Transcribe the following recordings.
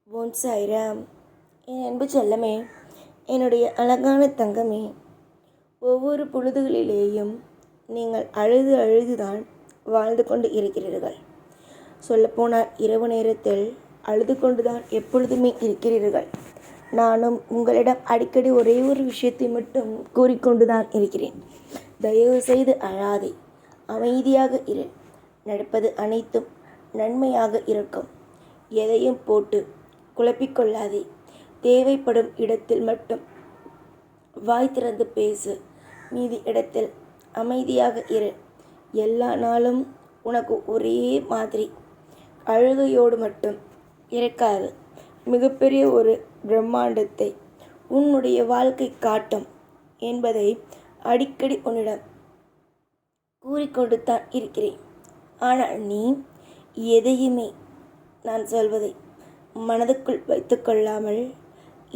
ஓம் சாய்ராம். என் அன்பு செல்லமே, என்னுடைய அழகான தங்கமே, ஒவ்வொரு பொழுதுகளிலேயும் நீங்கள் அழுது அழுதுதான் வாழ்ந்து கொண்டு இருக்கிறீர்கள். சொல்லப்போனால் இரவு நேரத்தில் அழுது கொண்டுதான் எப்பொழுதுமே இருக்கிறீர்கள். நானும் உங்களிடம் அடிக்கடி ஒரே ஒரு விஷயத்தை மட்டும் கூறிக்கொண்டுதான் இருக்கிறேன். தயவு செய்து அழாதே, அமைதியாக இரு. நடப்பது அனைத்தும் நன்மையாக இருக்கும். எதையும் போட்டு குழப்பிக்கொள்ளாதே. தேவைப்படும் இடத்தில் மட்டும் வாய் திறந்து பேசு. மீதி இடத்தில் அமைதியாக இரு. எல்லா நாளும் உனக்கு ஒரே மாதிரி அழுகையோடு மட்டும் இருக்காது. மிகப்பெரிய ஒரு பிரம்மாண்டத்தை உன்னுடைய வாழ்க்கை காட்டும் என்பதை அடிக்கடி உன்னிடம் கூறிக்கொண்டு தான் இருக்கிறேன். ஆனால் நீ எதையுமே நான் சொல்வதை மனதுக்குள் வைத்து கொள்ளாமல்,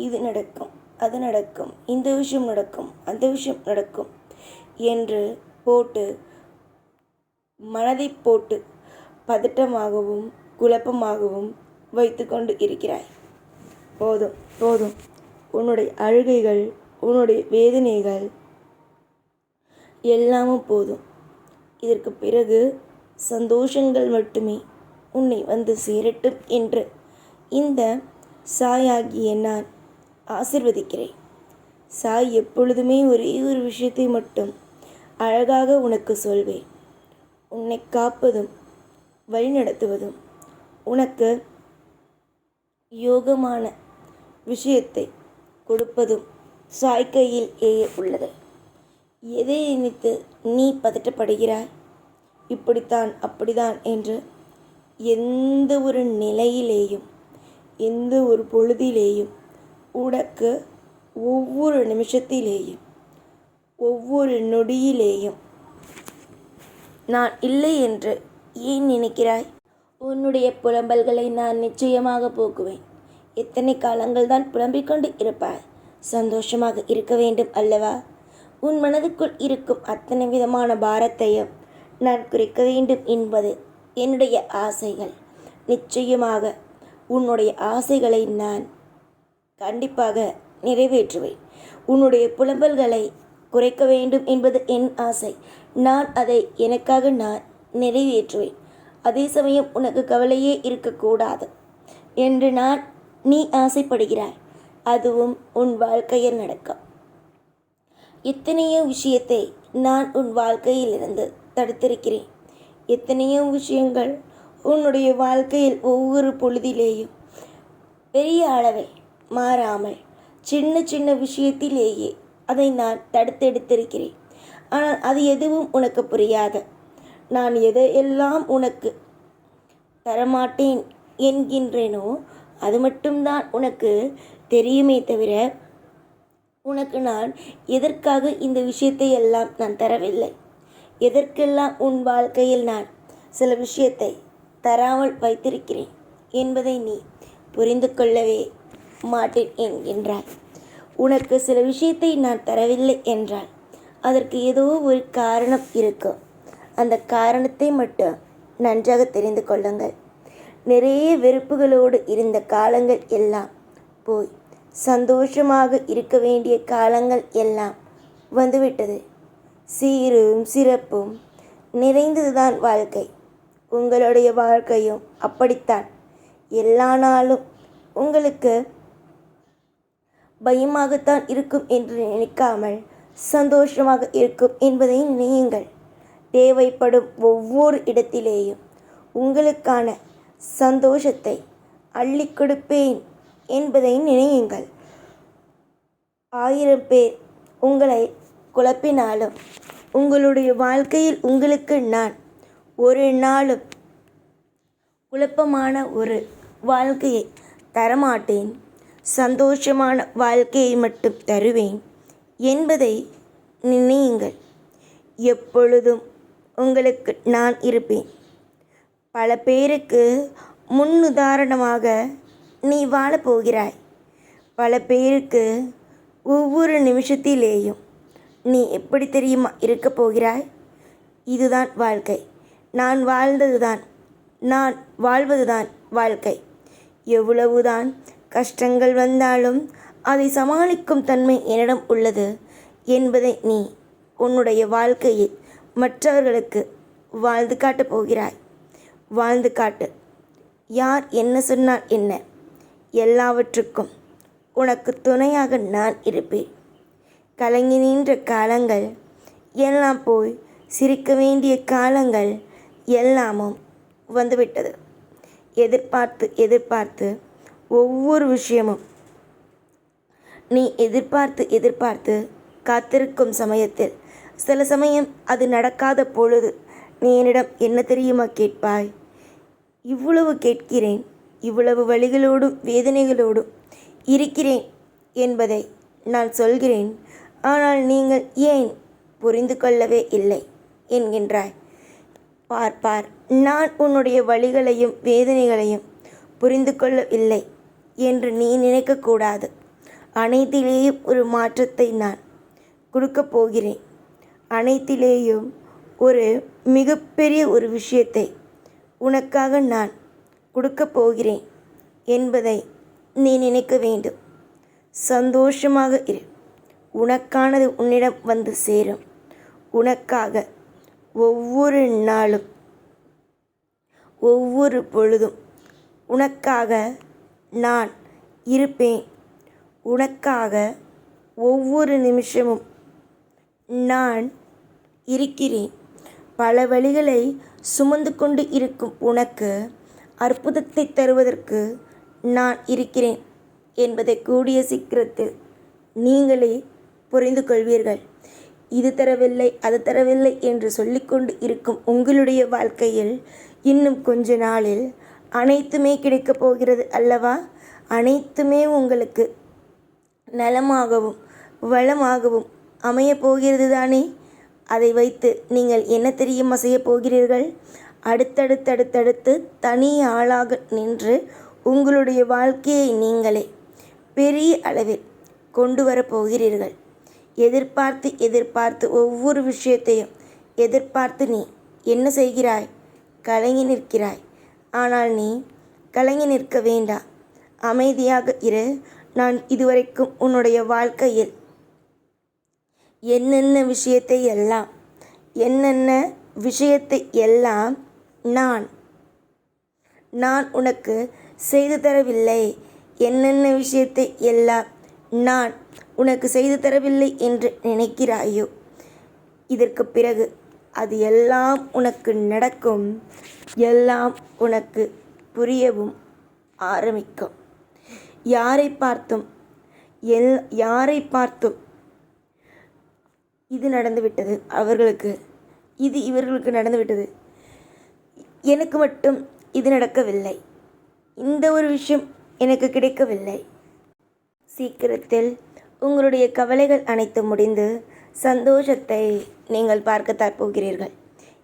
இது நடக்கும், அது நடக்கும், இந்த விஷயம் நடக்கும், அந்த விஷயம் நடக்கும் என்று போட்டு மனதை போட்டு பதட்டமாகவும் குழப்பமாகவும் வைத்து கொண்டு இருக்கிறாய். போதும் போதும், உன்னுடைய அழுகைகள், உன்னுடைய வேதனைகள் எல்லாமும் போதும். இதற்கு பிறகு சந்தோஷங்கள் மட்டுமே உன்னை வந்து சேரட்டும் என்று இந்த சாயாகிய நான் ஆசிர்வதிக்கிறேன். சாய் எப்பொழுதுமே ஒரே ஒரு விஷயத்தை மட்டும் அழகாக உனக்கு சொல்வேன். உன்னை காப்பதும் வழிநடத்துவதும் உனக்கு யோகமான விஷயத்தை கொடுப்பதும் சாய் கையில் உள்ளது. எதை நினைத்து நீ பதட்டப்படுகிறாய்? இப்படித்தான் அப்படித்தான் என்று எந்த ஒரு நிலையிலேயும், எந்த ஒரு பொழுதிலேயும், உனக்கு ஒவ்வொரு நிமிஷத்திலேயும், ஒவ்வொரு நொடியிலேயும் நான் இல்லை என்று ஏன் நினைக்கிறாய்? உன்னுடைய புலம்பல்களை நான் நிச்சயமாக போக்குவேன். எத்தனை காலங்கள் தான் புலம்பிக் கொண்டு இருப்பாய்? சந்தோஷமாக இருக்க வேண்டும் அல்லவா? உன் மனதுக்குள் இருக்கும் அத்தனை விதமான பாரத்தையும் நான் குறைக்க வேண்டும் என்பது என்னுடைய ஆசைகள். நிச்சயமாக உன்னுடைய ஆசைகளை நான் கண்டிப்பாக நிறைவேற்றுவேன். உன்னுடைய புலம்பல்களை குறைக்க வேண்டும் என்பது என் ஆசை. நான் அதை எனக்காக நான் நிறைவேற்றுவேன். அதே சமயம் உனக்கு கவலையே இருக்கக்கூடாது என்று நீ ஆசைப்படுகிறாய். அதுவும் உன் வாழ்க்கையில் நடக்கும். எத்தனையோ விஷயத்தை நான் உன் வாழ்க்கையிலிருந்து தடுத்திருக்கிறேன். எத்தனையோ விஷயங்கள் உன்னுடைய வாழ்க்கையில் ஒவ்வொரு பொழுதிலேயும் பெரிய அளவில் மாறாமல் சின்ன சின்ன விஷயத்திலேயே அதை நான் தடுத்தெடுத்திருக்கிறேன். ஆனால் அது எதுவும் உனக்கு புரியாது. நான் எதையெல்லாம் உனக்கு தரமாட்டேன் என்கின்றேனோ அது மட்டும்தான் உனக்கு தெரியுமே தவிர, உனக்கு நான் எதற்காக இந்த விஷயத்தை எல்லாம் நான் தரவில்லை, எதற்கெல்லாம் உன் வாழ்க்கையில் நான் சில விஷயத்தை தராமல் வைத்திருக்கிறேன் என்பதை நீ புரிந்து கொள்ளவே மாட்டேன் என்கின்றாய். உனக்கு சில விஷயத்தை நான் தரவில்லை என்றால் அதற்கு ஏதோ ஒரு காரணம் இருக்கும். அந்த காரணத்தை மட்டும் நன்றாக தெரிந்து கொள்ளுங்கள். நிறைய வெறுப்புகளோடு இருந்த காலங்கள் எல்லாம் போய் சந்தோஷமாக இருக்க வேண்டிய காலங்கள் எல்லாம் வந்துவிட்டது. சீரும் சிறப்பும் நிறைந்ததுதான் வாழ்க்கை. உங்களுடைய வாழ்க்கையும் அப்படித்தான். எல்லா நாளும் உங்களுக்கு பயமாகத்தான் இருக்கும் என்று நினைக்காமல் சந்தோஷமாக இருக்கும் என்பதை நினையுங்கள். தேவைப்படும் ஒவ்வொரு இடத்திலேயும் உங்களுக்கான சந்தோஷத்தை அள்ளி கொடுப்பேன் என்பதை நினையுங்கள். 1000 பேர் உங்களை குழப்பினாலும் உங்களுடைய வாழ்க்கையில் உங்களுக்கு நான் ஒரு நாளும் குழப்பமான ஒரு வாழ்க்கையை தரமாட்டேன். சந்தோஷமான வாழ்க்கையை மட்டும் தருவேன் என்பதை நினையுங்கள். எப்பொழுதும் உங்களுக்கு நான் இருப்பேன். பல பேருக்கு முன்னுதாரணமாக நீ வாழப்போகிறாய். பல பேருக்கு ஒவ்வொரு நிமிஷத்திலேயும் நீ எப்படி தெரியுமா இருக்கப் போகிறாய்? இதுதான் வாழ்க்கை. நான் வாழ்வதுதான் வாழ்க்கை. எவ்வளவுதான் கஷ்டங்கள் வந்தாலும் அதை சமாளிக்கும் தன்மை என்னிடம் உள்ளது என்பதை நீ உன்னுடைய வாழ்க்கையில் மற்றவர்களுக்கு வாழ்ந்து காட்டப் போகிறாய். வாழ்ந்து காட்டு. யார் என்ன சொன்னால் என்ன, எல்லாவற்றுக்கும் உனக்கு துணையாக நான் இருப்பேன். கலங்கி நின்ற காலங்கள் எல்லாம் போய் சிரிக்க வேண்டிய காலங்கள் எல்லாமும் வந்துவிட்டது. எதிர்பார்த்து எதிர்பார்த்து ஒவ்வொரு விஷயமும் நீ எதிர்பார்த்து காத்திருக்கும் சமயத்தில் சில சமயம் அது நடக்காத பொழுது நீ என்னிடம் என்ன தெரியுமா கேட்பாய்? இவ்வளவு கேட்கிறேன், இவ்வளவு வலிகளோடும் வேதனைகளோடும் இருக்கிறேன் என்பதை நான் சொல்கிறேன், ஆனால் நீங்கள் ஏன் புரிந்து கொள்ளவே இல்லை என்கின்றாய். பார்ப்பார், நான் உன்னுடைய வலிகளையும் வேதனைகளையும் புரிந்து கொள்ளவில்லை என்று நீ நினைக்கக்கூடாது. அனைத்திலேயும் ஒரு மாற்றத்தை நான் கொடுக்கப் போகிறேன். அனைத்திலேயும் ஒரு மிகப்பெரிய ஒரு விஷயத்தை உனக்காக நான் கொடுக்கப் போகிறேன் என்பதை நீ நினைக்க வேண்டும். சந்தோஷமாக இரு. உனக்கானது உன்னிடம் வந்து சேரும். உனக்காக ஒவ்வொரு நாளும் ஒவ்வொரு பொழுதும் உனக்காக நான் இருப்பேன். உனக்காக ஒவ்வொரு நிமிஷமும் நான் இருக்கிறேன். பல வழிகளை சுமந்து கொண்டு இருக்கும் உனக்கு அற்புதத்தை தருவதற்கு நான் இருக்கிறேன் என்பதை கூடிய சீக்கிரத்தில் நீங்களே புரிந்து கொள்வீர்கள். இது தரவில்லை அது தரவில்லை என்று சொல்லிக்கொண்டு இருக்கும் உங்களுடைய வாழ்க்கையில் இன்னும் கொஞ்ச நாளில் அனைத்துமே கிடைக்கப் போகிறது அல்லவா? அனைத்துமே உங்களுக்கு நலமாகவும் வளமாகவும் அமையப் போகிறது தானே? அதை வைத்து நீங்கள் என்ன தெரியுமா செய்யப் போகிறீர்கள்? அடுத்தடுத்து தனி ஆளாக நின்று உங்களுடைய வாழ்க்கையை நீங்களே பெரிய அளவில் கொண்டு வரப் போகிறீர்கள். எதிர்பார்த்து ஒவ்வொரு விஷயத்தையும் எதிர்பார்த்து நீ என்ன செய்கிறாய்? கலங்கி நிற்கிறாய். ஆனால் நீ கலங்கி நிற்க வேண்டாம். அமைதியாக இரு. நான் இதுவரைக்கும் உன்னுடைய வாழ்க்கையில் என்னென்ன விஷயத்தை எல்லாம் நான் உனக்கு செய்து தரவில்லை, என்னென்ன விஷயத்தை எல்லாம் நான் உனக்கு செய்து தரவில்லை என்று நினைக்கிறாயோ, இதற்கு பிறகு அது எல்லாம் உனக்கு நடக்கும். எல்லாம் உனக்கு புரியவும் ஆரம்பிக்கும். யாரை பார்த்தும் இது நடந்துவிட்டது அவர்களுக்கு, இது இவர்களுக்கு நடந்துவிட்டது, எனக்கு மட்டும் இது நடக்கவில்லை, இந்த ஒரு விஷயம் எனக்கு கிடைக்கவில்லை. சீக்கிரத்தில் உங்களுடைய கவலைகள் அனைத்தும் முடிந்து சந்தோஷத்தை நீங்கள் பார்க்கத்தான் போகிறீர்கள்.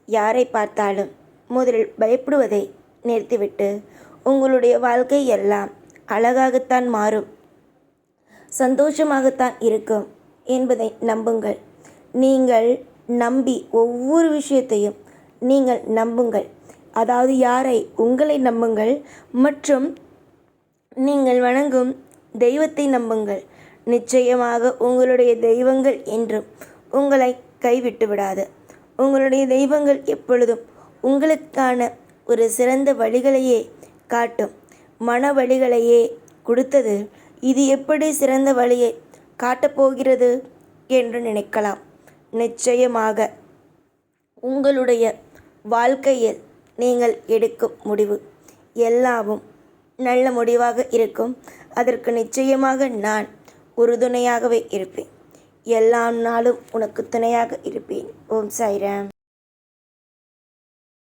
யாரை பார்த்தாலும் முதலில் பயப்படுவதை நிறுத்திவிட்டு உங்களுடைய வாழ்க்கை எல்லாம் அழகாகத்தான் மாறும், சந்தோஷமாகத்தான் இருக்கும் என்பதை நம்புங்கள். நீங்கள் நம்பி ஒவ்வொரு விஷயத்தையும் நீங்கள் நம்புங்கள். அதாவது யாரை? உங்களை நம்புங்கள் மற்றும் நீங்கள் வணங்கும் தெய்வத்தை நம்புங்கள். நிச்சயமாக உங்களுடைய தெய்வங்கள் என்றும் உங்களை கைவிட்டு விடாது. உங்களுடைய தெய்வங்கள் எப்பொழுதும் உங்களுக்கான ஒரு சிறந்த வழிகளையே காட்டும். மன வழிகளையே கொடுத்தது இது எப்படி சிறந்த வழியை காட்டப்போகிறது என்று நினைக்கலாம். நிச்சயமாக உங்களுடைய வாழ்க்கையில் நீங்கள் எடுக்கும் முடிவு எல்லாமும் நல்ல முடிவாக இருக்கும். அதற்கு நிச்சயமாக நான் உறுதுணையாகவே இருப்பேன். எல்லா நாளும் உனக்கு துணையாக இருப்பேன். ஓம் சாய்ராம்.